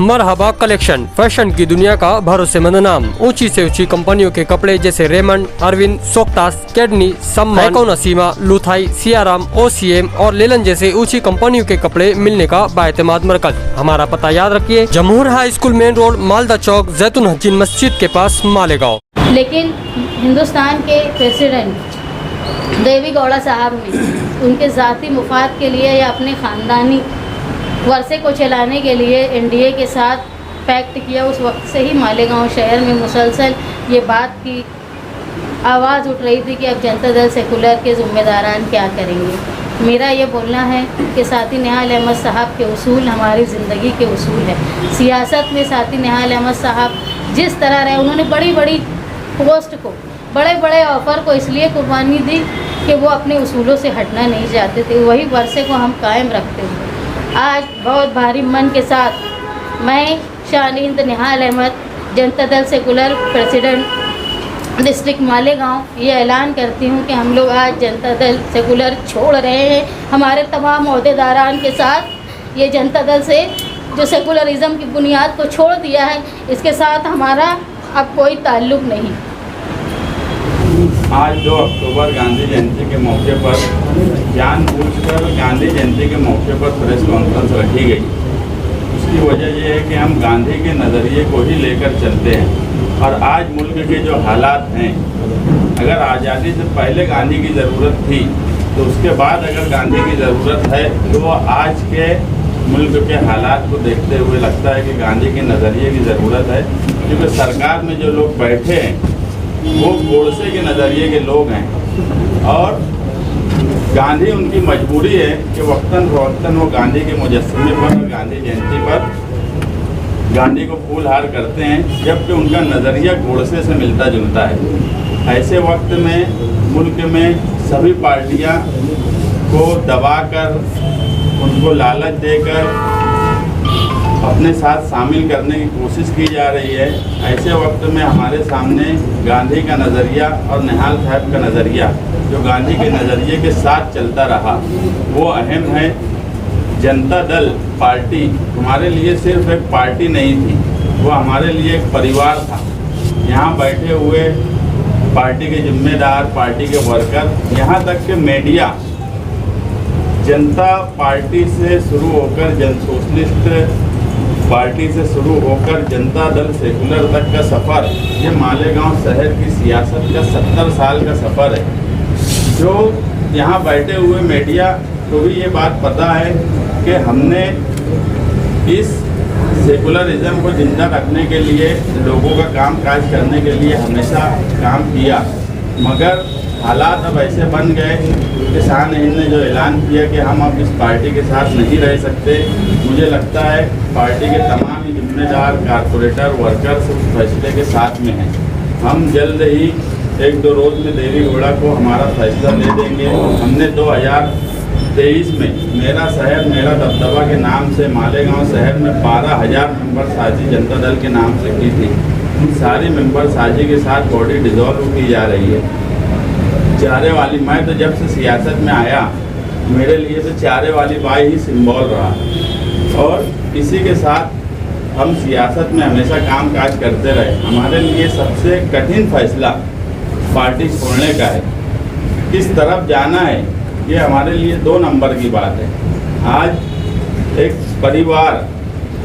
मरहबा collection, fashion की दुनिया का भरोसेमंद नाम। ऊंची से ऊंची कंपनियों के कपड़े जैसे रेमंड, अरविंद, सोक्टास, कैडनी, सम्मान, नसीमा, लुथाई, सियाराम, ओसीएम और लेलन जैसे ऊंची कंपनियों के कपड़े मिलने का बाएतमाद मरकज। हमारा पता याद रखिए, Jamhoor high school main road, Malda Chowk, जैतून हजीन मस्जिद के पास, मालेगांव। लेकिन हिंदुस्तान के प्रेसिडेंट देवी गौड़ा साहब ने उनके ज़ाती मुफाद के लिए या अपने ख़ानदानी वर्षे को चलाने के लिए एनडीए के साथ पैक्ट किया। उस वक्त से ही मालेगांव शहर में मुसलसल ये बात की आवाज़ उठ रही थी कि अब जनता दल सेकुलर के ज़िम्मेदारान क्या करेंगे। मेरा ये बोलना है कि साथी निहाल अहमद साहब के उसूल हमारी ज़िंदगी के उसूल है। सियासत में साथी निहाल अहमद साहब जिस तरह रहे, उन्होंने बड़ी बड़ी पोस्ट को, बड़े बड़े ऑफ़र को इसलिए कुर्बानी दी कि वो अपने उसूलों से हटना नहीं चाहते थे। वही वर्षे को हम कायम रखते हुए आज बहुत भारी मन के साथ मैं शानींद निहाल Ahmad, Janata Dal secular president district Malegaon, ये ऐलान करती हूँ कि हम लोग आज जनता दल सेकुलर छोड़ रहे हैं। हमारे तमाम अहदेदारान के साथ ये जनता दल से जो सेकुलरिज़म की बुनियाद को छोड़ दिया है, इसके साथ हमारा अब कोई ताल्लुक़ नहीं। आज 2 अक्टूबर गांधी जयंती के मौके पर जानबूझकर गांधी जयंती के मौके पर प्रेस कॉन्फ्रेंस रखी गई। उसकी वजह यह है कि हम गांधी के नज़रिए को ही लेकर चलते हैं और आज मुल्क के जो हालात हैं, अगर आज़ादी से पहले गांधी की ज़रूरत थी तो उसके बाद अगर गांधी की ज़रूरत है तो आज के मुल्क के हालात को देखते हुए लगता है कि गांधी के नज़रिए की ज़रूरत है। क्योंकि सरकार में जो लोग बैठे हैं वो गोडसे के नज़रिए के लोग हैं और गांधी उनकी मजबूरी है कि वक्तन फ़वक्तन वो गांधी के मुजस्समे पर, गांधी जयंती पर गांधी को फूल हार करते हैं, जबकि उनका नज़रिया गोडसे से मिलता जुलता है। ऐसे वक्त में मुल्क में सभी पार्टियां को दबाकर, उनको लालच देकर अपने साथ शामिल करने की कोशिश की जा रही है। ऐसे वक्त में हमारे सामने गांधी का नज़रिया और निहाल साहब का नज़रिया, जो गांधी के नज़रिए के साथ चलता रहा, वो अहम है। जनता दल पार्टी हमारे लिए सिर्फ एक पार्टी नहीं थी, वो हमारे लिए एक परिवार था। यहाँ बैठे हुए पार्टी के जिम्मेदार, पार्टी के वर्कर, यहाँ तक कि मीडिया, जनता पार्टी से शुरू होकर जन सोशलिस्ट पार्टी से शुरू होकर जनता दल सेकुलर तक का सफ़र, ये मालेगांव शहर की सियासत का 70 साल का सफ़र है। जो यहाँ बैठे हुए मीडिया को भी ये बात पता है कि हमने इस सेकुलरिज़म को जिंदा रखने के लिए, लोगों का काम काज करने के लिए हमेशा काम किया, मगर हालात अब ऐसे बन गए कि शाह हिंद ने जो ऐलान किया कि हम अब इस पार्टी के साथ नहीं रह सकते। मुझे लगता है पार्टी के तमाम ही जिम्मेदार कारपोरेटर, वर्कर्स उस फैसले के साथ में हैं। हम जल्द ही 1-2 रोज़ में देवी गौड़ा को हमारा फैसला दे देंगे। हमने 2023 में मेरा शहर मेरा दबदबा के नाम से मालेगांव शहर में 12,000 मेंबर साझी जनता दल के नाम से की थी। उन सारी मेंबर साझी के साथ बॉडी डिज़ोल्व की जा रही है। चारे वाली, मैं तो जब से सियासत में आया, मेरे लिए तो चारे वाली बाई ही सिंबल रहा और इसी के साथ हम सियासत में हमेशा काम काज करते रहे। हमारे लिए सबसे कठिन फैसला पार्टी छोड़ने का है, किस तरफ जाना है, ये हमारे लिए 2 नंबर की बात है। आज एक परिवार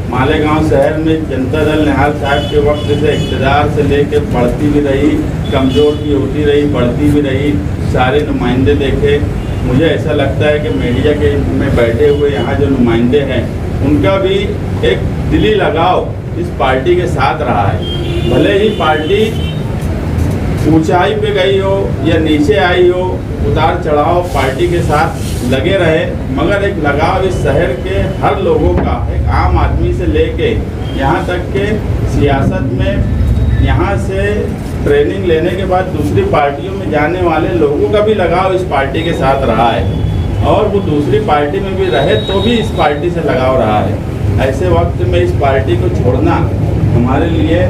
मालेगांव शहर में जनता दल निहाल साहब के वक्त से इक़्तिदार से लेकर बढ़ती भी रही, कमज़ोर भी होती रही, बढ़ती भी रही, सारे नुमाइंदे देखे। मुझे ऐसा लगता है कि मीडिया के में बैठे हुए यहाँ जो नुमाइंदे हैं, उनका भी एक दिली लगाव इस पार्टी के साथ रहा है। भले ही पार्टी ऊंचाई पे गई हो या नीचे आई हो, उतार चढ़ाव पार्टी के साथ लगे रहे, मगर एक लगाव इस शहर के हर लोगों का, एक आम आदमी से लेके यहाँ तक के सियासत में यहाँ से ट्रेनिंग लेने के बाद दूसरी पार्टियों में जाने वाले लोगों का भी लगाव इस पार्टी के साथ रहा है और वो दूसरी पार्टी में भी रहे तो भी इस पार्टी से लगाव रहा है। ऐसे वक्त में इस पार्टी को छोड़ना हमारे लिए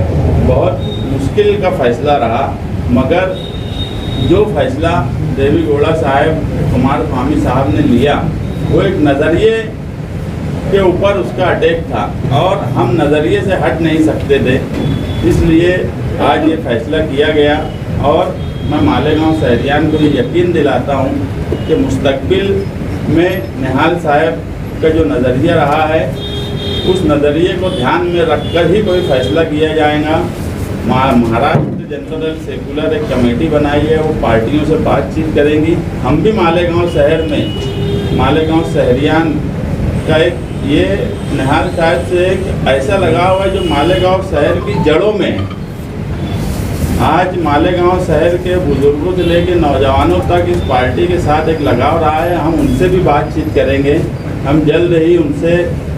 बहुत मुश्किल का फैसला रहा, मगर जो फैसला देवी गौड़ा साहब, कुमार स्वामी साहब ने लिया, वो एक नज़रिए के ऊपर उसका अटैक था और हम नज़रिए से हट नहीं सकते थे, इसलिए आज ये फैसला किया गया। और मैं मालेगांव शहरियान को ये यकीन दिलाता हूँ कि मुस्तकबिल में निहाल साहब का जो नज़रिया रहा है उस नज़रिए को ध्यान में रखकर ही कोई फैसला किया जाएगा। महाराष्ट्र जनता दल सेकुलर एक कमेटी बनाई है, वो पार्टियों से बातचीत करेंगी। हम भी मालेगांव शहर में मालेगांव शहरियान का एक ये निहाल साहब से एक ऐसा लगाव है जो मालेगांव शहर की जड़ों में है। आज मालेगांव शहर के बुजुर्गों से लेकर नौजवानों तक इस पार्टी के साथ एक लगाव रहा है। हम उनसे भी बातचीत करेंगे। हम जल्द ही उनसे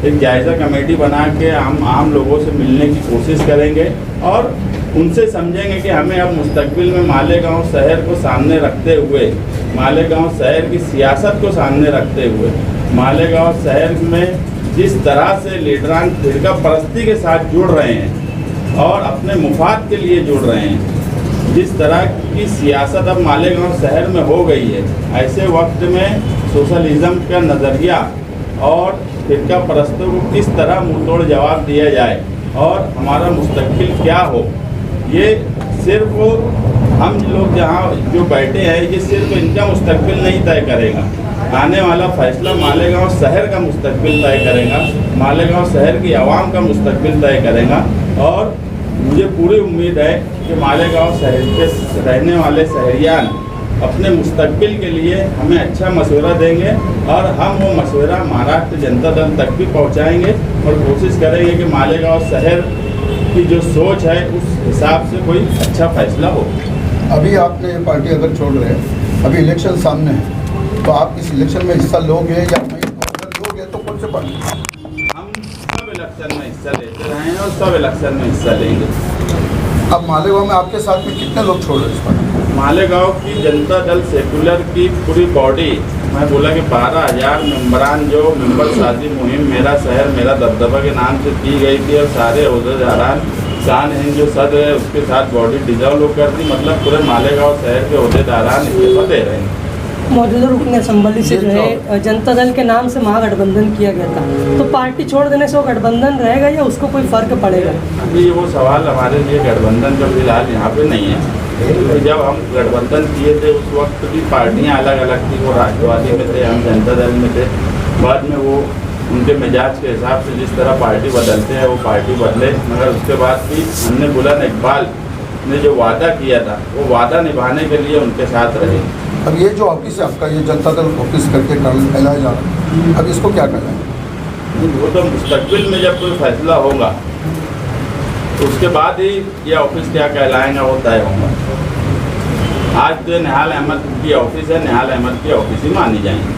एक जायज़ा कमेटी बना के हम आम लोगों से मिलने की कोशिश करेंगे और उनसे समझेंगे कि हमें अब मुस्तकबिल में मालेगांव शहर को सामने रखते हुए, मालेगांव शहर की सियासत को सामने रखते हुए, मालेगांव शहर में जिस तरह से लीडरान फिरका परस्ती के साथ जुड़ रहे हैं और अपने मुफाद के लिए जुड़ रहे हैं, जिस तरह की सियासत अब मालेगांव शहर में हो गई है, ऐसे वक्त में सोशलिज़म का नज़रिया और फिरका परस्तों को किस तरह मुंहतोड़ जवाब दिया जाए और हमारा मुस्तकबिल क्या हो, ये सिर्फ हम लोग जहाँ जो बैठे हैं ये सिर्फ इनका मुस्तकबिल नहीं तय करेगा। आने वाला फैसला मालेगांव शहर का मुस्तकबिल तय करेगा, मालेगांव शहर की आवाम का मुस्तकबिल तय करेगा। और मुझे पूरी उम्मीद है कि मालेगांव शहर के रहने वाले शहरियान अपने मुस्तकबिल के लिए हमें अच्छा मशवरा देंगे और हम वो मशवरा महाराष्ट्र जनता दल तक भी पहुंचाएंगे और कोशिश करेंगे कि मालेगांव शहर की जो सोच है उस हिसाब से कोई अच्छा फैसला हो। अभी आपने ये पार्टी अगर छोड़ रहे हैं, अभी इलेक्शन सामने है, तो आप इस इलेक्शन में हिस्सा लोगे या नहीं? अगर लोगे तो कौन से पार्टी? हम सब इलेक्शन में हिस्सा लेते रहे हैं और सब इलेक्शन में हिस्सा लेंगे। अब मालेगांव में आपके साथ में कितने लोग छोड़ रहे हैं इस पार्टी? मालेगांव की जनता दल सेकुलर की पूरी बॉडी, मैं बोला कि 12,000 मेम्बरान जो मेंबर शादी मुहिम मेरा शहर मेरा दबदबा के नाम से की गई थी और सारे अहदेदारान शान हिंद जो सदर है उसके साथ बॉडी डिजॉल्व कर दी, मतलब पूरे मालेगांव शहर के अहदेदारान इस्तीफा दे रहे हैं। मौजूदा रुकन असम्बली से जो है जनता दल के नाम से महागठबंधन किया गया था, तो पार्टी छोड़ देने से वो गठबंधन रहेगा या उसको कोई फर्क पड़ेगा? अभी वो सवाल हमारे लिए गठबंधन का फिलहाल यहाँ पे नहीं है, क्योंकि जब हम गठबंधन किए थे उस वक्त भी पार्टियाँ अलग अलग थी। वो राष्ट्रवादी में थे, हम जनता दल में थे। बाद में वो उनके मिजाज के हिसाब से जिस तरह पार्टी बदलते हैं वो पार्टी बदले, मगर उसके बाद भी हमने बुलंद इकबाल ने जो वादा किया था वो वादा निभाने के लिए उनके साथ रहे। अब ये जो ऑफिस है आपका, ये जनता दल ऑफिस करके कहलाया जा रहा है, अब इसको क्या कहना है? वो तो मुस्तकबिल में जब कोई फैसला होगा तो उसके बाद ही ये ऑफिस क्या कहलाएगा वो तय होगा। आज तो निहाल अहमद की ऑफिस है, निहाल अहमद की ऑफिस ही मानी जाएंगी।